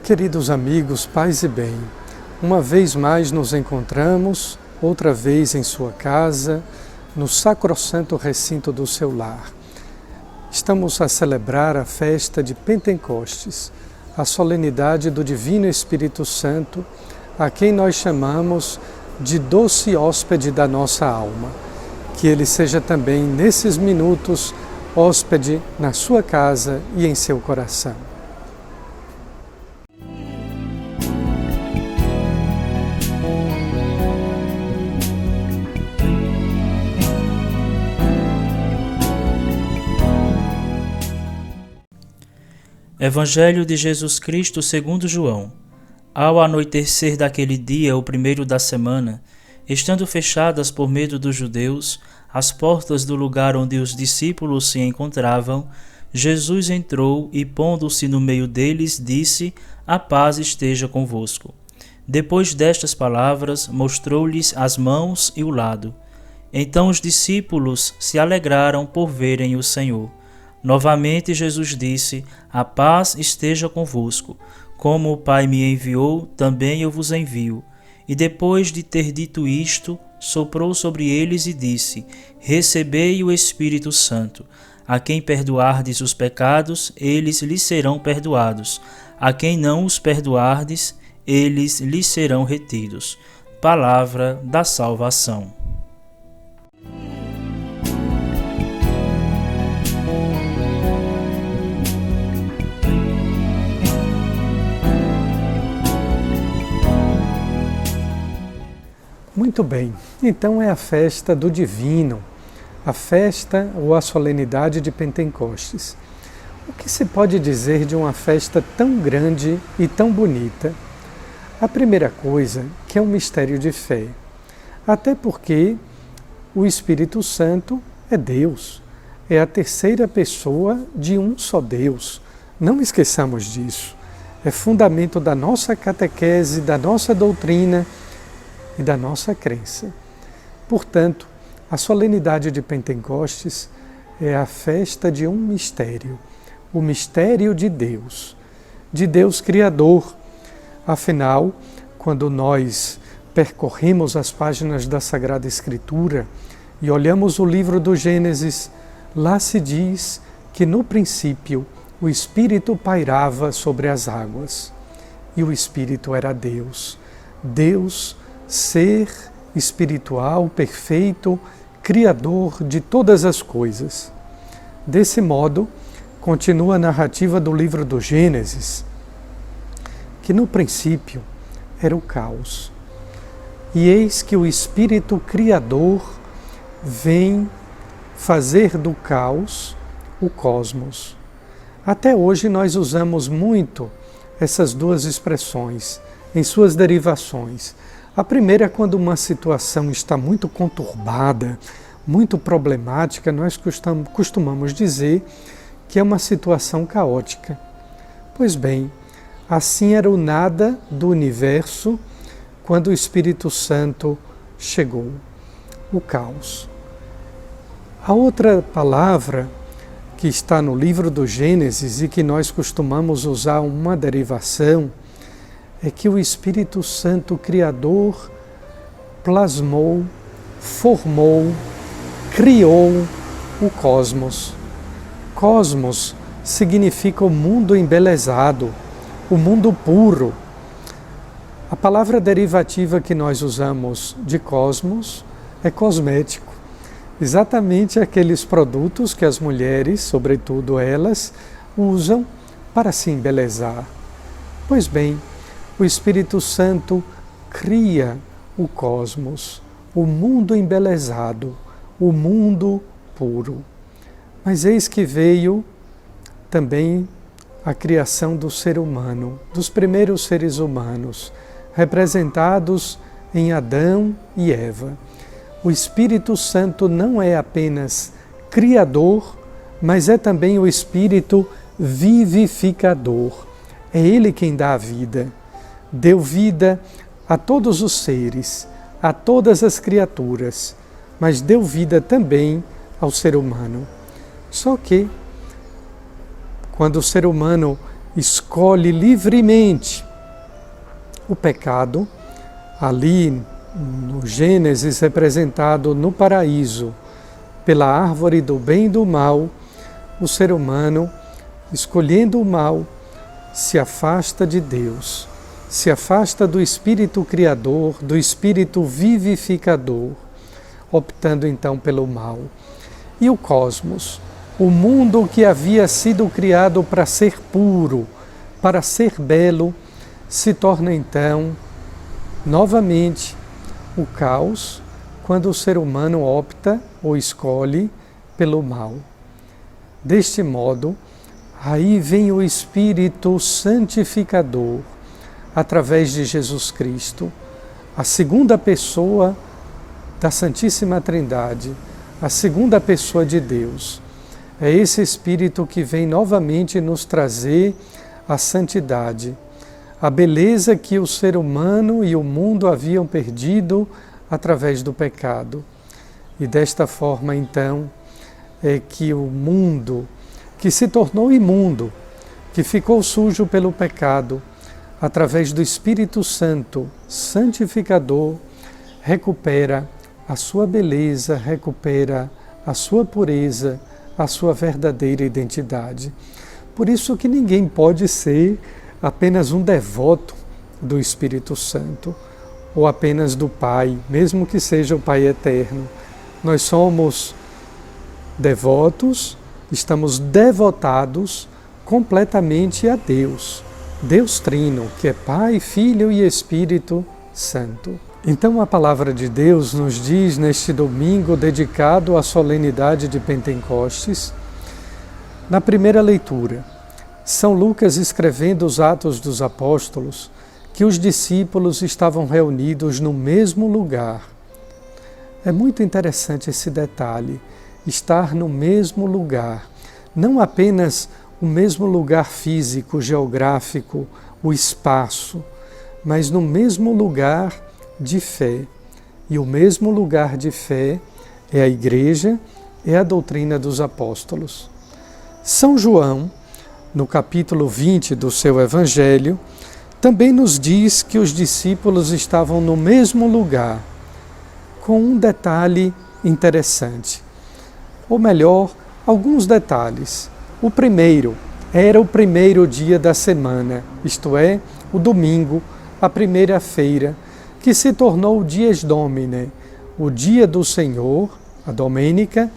Queridos amigos, paz e bem, uma vez mais nos encontramos, outra vez em sua casa, no sacrossanto recinto do seu lar. Estamos a celebrar a festa de Pentecostes, a solenidade do Divino Espírito Santo, a quem nós chamamos de doce hóspede da nossa alma. Que ele seja também, nesses minutos, hóspede na sua casa e em seu coração. Evangelho de Jesus Cristo segundo João. Ao anoitecer daquele dia, o primeiro da semana, estando fechadas por medo dos judeus as portas do lugar onde os discípulos se encontravam, Jesus entrou e, pondo-se no meio deles, disse: A paz esteja convosco. Depois destas palavras, mostrou-lhes as mãos e o lado. Então os discípulos se alegraram por verem o Senhor. Novamente Jesus disse: A paz esteja convosco. Como o Pai me enviou, também eu vos envio. E depois de ter dito isto, soprou sobre eles e disse: Recebei o Espírito Santo. A quem perdoardes os pecados, eles lhes serão perdoados. A quem não os perdoardes, eles lhes serão retidos. Palavra da salvação. Muito bem, então é a festa do Divino, a festa ou a solenidade de Pentecostes. O que se pode dizer de uma festa tão grande e tão bonita? A primeira coisa, que é um mistério de fé, até porque o Espírito Santo é Deus, é a terceira pessoa de um só Deus. Não esqueçamos disso, é fundamento da nossa catequese, da nossa doutrina e da nossa crença. Portanto, a solenidade de Pentecostes é a festa de um mistério, o mistério de Deus Criador. Afinal, quando nós percorremos as páginas da Sagrada Escritura e olhamos o livro do Gênesis, lá se diz que no princípio o Espírito pairava sobre as águas e o Espírito era Deus. Ser espiritual, perfeito, criador de todas as coisas. Desse modo, continua a narrativa do livro do Gênesis, que no princípio era o caos. E eis que o Espírito Criador vem fazer do caos o cosmos. Até hoje nós usamos muito essas duas expressões em suas derivações. A primeira é quando uma situação está muito conturbada, muito problemática, nós costumamos dizer que é uma situação caótica. Pois bem, assim era o nada do universo quando o Espírito Santo chegou, o caos. A outra palavra que está no livro do Gênesis e que nós costumamos usar uma derivação é que o Espírito Santo Criador plasmou, formou, criou o cosmos. Cosmos significa o mundo embelezado, o mundo puro. A palavra derivativa que nós usamos de cosmos é cosmético. Exatamente aqueles produtos que as mulheres, sobretudo elas, usam para se embelezar. Pois bem, o Espírito Santo cria o cosmos, o mundo embelezado, o mundo puro. Mas eis que veio também a criação do ser humano, dos primeiros seres humanos, representados em Adão e Eva. O Espírito Santo não é apenas criador, mas é também o Espírito vivificador. É Ele quem dá a vida. Deu vida a todos os seres, a todas as criaturas, mas deu vida também ao ser humano. Só que, quando o ser humano escolhe livremente o pecado, ali no Gênesis representado no paraíso, pela árvore do bem e do mal, o ser humano, escolhendo o mal, se afasta de Deus, se afasta do Espírito Criador, do Espírito Vivificador, optando então pelo mal. E o cosmos, o mundo que havia sido criado para ser puro, para ser belo, se torna então, novamente, o caos, quando o ser humano opta ou escolhe pelo mal. Deste modo, aí vem o Espírito Santificador, através de Jesus Cristo, a segunda pessoa da Santíssima Trindade, a segunda pessoa de Deus. É esse Espírito que vem novamente nos trazer a santidade, a beleza que o ser humano e o mundo haviam perdido através do pecado. E desta forma, então, é que o mundo, que se tornou imundo, que ficou sujo pelo pecado, através do Espírito Santo, santificador, recupera a sua beleza, recupera a sua pureza, a sua verdadeira identidade. Por isso que ninguém pode ser apenas um devoto do Espírito Santo, ou apenas do Pai, mesmo que seja o Pai eterno. Nós somos devotos, estamos devotados completamente a Deus, Deus Trino, que é Pai, Filho e Espírito Santo. Então a palavra de Deus nos diz neste domingo dedicado à solenidade de Pentecostes, na primeira leitura, São Lucas escrevendo os Atos dos Apóstolos, que os discípulos estavam reunidos no mesmo lugar. É muito interessante esse detalhe, estar no mesmo lugar, não apenas o mesmo lugar físico, geográfico, o espaço, mas no mesmo lugar de fé. E o mesmo lugar de fé é a Igreja, é a doutrina dos apóstolos. São João, no capítulo 20 do seu Evangelho, também nos diz que os discípulos estavam no mesmo lugar, com um detalhe interessante. Ou melhor, alguns detalhes. O primeiro, era o primeiro dia da semana, isto é, o domingo, a primeira-feira, que se tornou o Dies Domini, o dia do Senhor, a Domênica,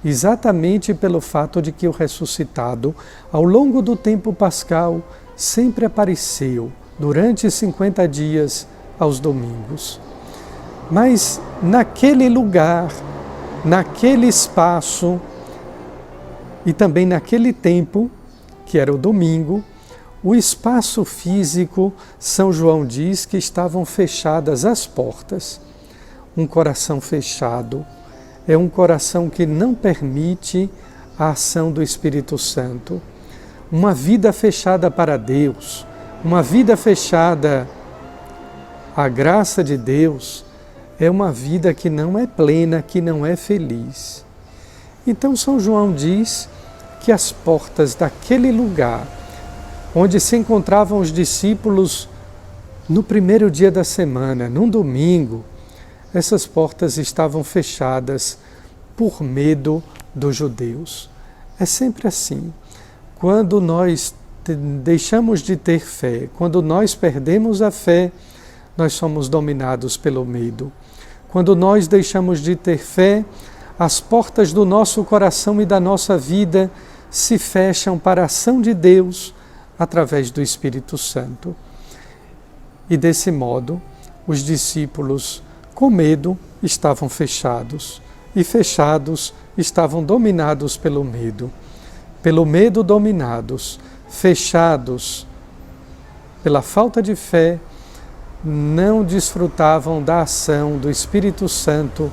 exatamente pelo fato de que o ressuscitado, ao longo do tempo pascal, sempre apareceu durante 50 dias aos domingos. Mas naquele lugar, naquele espaço e também naquele tempo, que era o domingo, o espaço físico, São João diz que estavam fechadas as portas. Um coração fechado é um coração que não permite a ação do Espírito Santo. Uma vida fechada para Deus, uma vida fechada à graça de Deus, é uma vida que não é plena, que não é feliz. Então São João diz que as portas daquele lugar, onde se encontravam os discípulos no primeiro dia da semana, num domingo, essas portas estavam fechadas por medo dos judeus. É sempre assim. Quando nós deixamos de ter fé, quando nós perdemos a fé, nós somos dominados pelo medo. Quando nós deixamos de ter fé, as portas do nosso coração e da nossa vida se fecham para a ação de Deus através do Espírito Santo. E desse modo, os discípulos, com medo, estavam fechados. E fechados, estavam dominados pelo medo. Pelo medo dominados, fechados pela falta de fé, não desfrutavam da ação do Espírito Santo,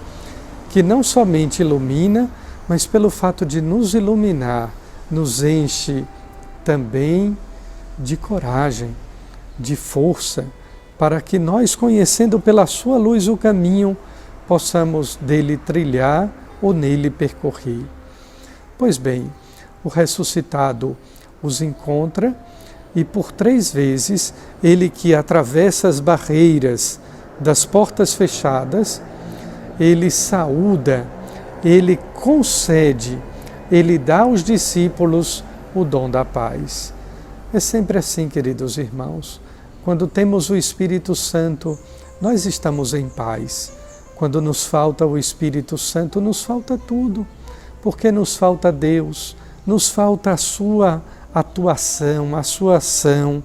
que não somente ilumina, mas pelo fato de nos iluminar, nos enche também de coragem, de força, para que nós, conhecendo pela sua luz o caminho, possamos dele trilhar ou nele percorrer. Pois bem, o ressuscitado os encontra e por 3 vezes ele que atravessa as barreiras das portas fechadas, ele saúda, ele concede, ele dá aos discípulos o dom da paz. É sempre assim, queridos irmãos. Quando temos o Espírito Santo, nós estamos em paz. Quando nos falta o Espírito Santo, nos falta tudo. Porque nos falta Deus, nos falta a sua atuação, a sua ação,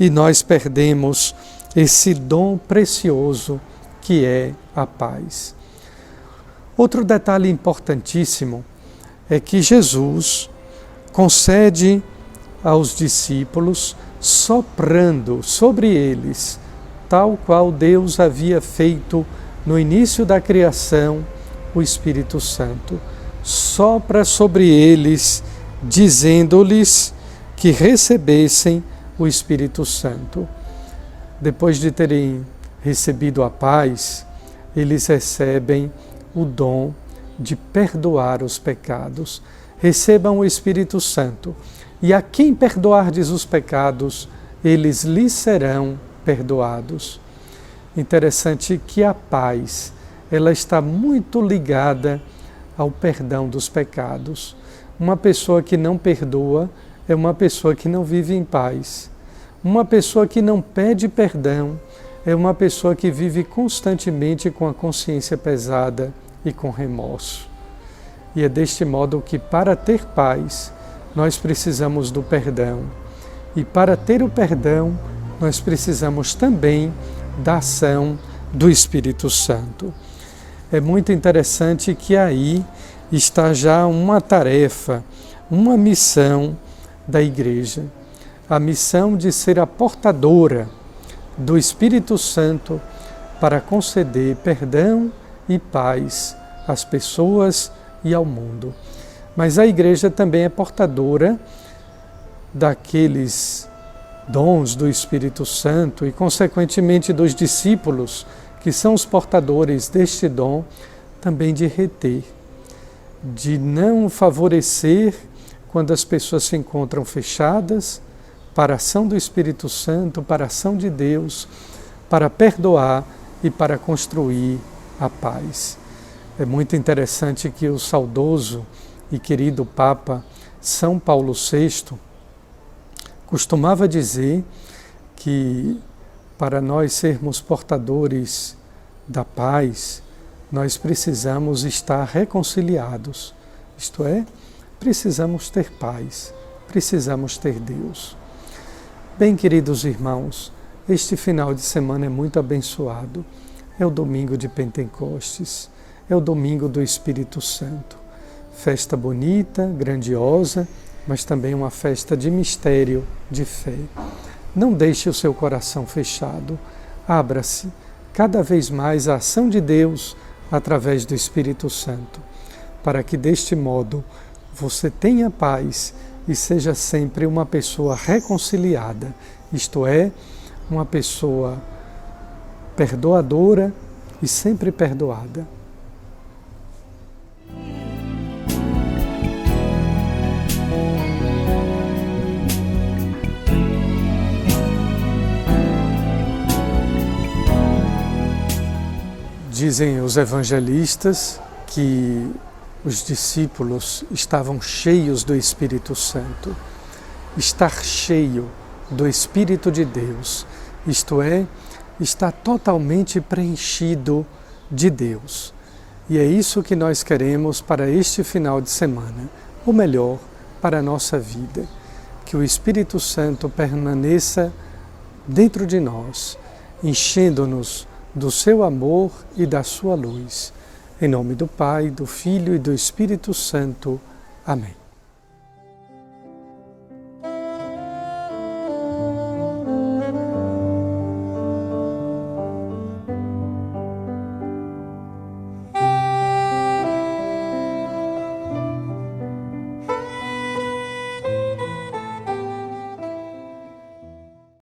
e nós perdemos esse dom precioso que é a paz. Outro detalhe importantíssimo é que Jesus concede aos discípulos, soprando sobre eles, tal qual Deus havia feito no início da criação, o Espírito Santo. Sopra sobre eles, dizendo-lhes que recebessem o Espírito Santo. Depois de terem recebido a paz, eles recebem o dom de perdoar os pecados. Recebam o Espírito Santo, e a quem perdoardes os pecados, eles lhes serão perdoados. Interessante que a paz, ela está muito ligada ao perdão dos pecados. Uma pessoa que não perdoa é uma pessoa que não vive em paz. Uma pessoa que não pede perdão é uma pessoa que vive constantemente com a consciência pesada e com remorso. E é deste modo que, para ter paz, nós precisamos do perdão. E para ter o perdão, nós precisamos também da ação do Espírito Santo. É muito interessante que aí está já uma tarefa, uma missão da Igreja. A missão de ser a portadora do Espírito Santo para conceder perdão e paz às pessoas e ao mundo. Mas a Igreja também é portadora daqueles dons do Espírito Santo e, consequentemente, dos discípulos, que são os portadores deste dom, também de reter, de não favorecer quando as pessoas se encontram fechadas para a ação do Espírito Santo, para a ação de Deus, para perdoar e para construir a paz. É muito interessante que o saudoso e querido Papa São Paulo VI costumava dizer que para nós sermos portadores da paz, nós precisamos estar reconciliados. Isto é, precisamos ter paz, precisamos ter Deus. Bem, queridos irmãos, este final de semana é muito abençoado. É o domingo de Pentecostes, é o domingo do Espírito Santo. Festa bonita, grandiosa, mas também uma festa de mistério, de fé. Não deixe o seu coração fechado. Abra-se cada vez mais à ação de Deus através do Espírito Santo, para que deste modo você tenha paz e seja sempre uma pessoa reconciliada, isto é, uma pessoa perdoadora e sempre perdoada. Dizem os evangelistas que os discípulos estavam cheios do Espírito Santo. Estar cheio do Espírito de Deus, isto é, está totalmente preenchido de Deus. E é isso que nós queremos para este final de semana, ou melhor, para a nossa vida. Que o Espírito Santo permaneça dentro de nós, enchendo-nos do seu amor e da sua luz. Em nome do Pai, do Filho e do Espírito Santo. Amém.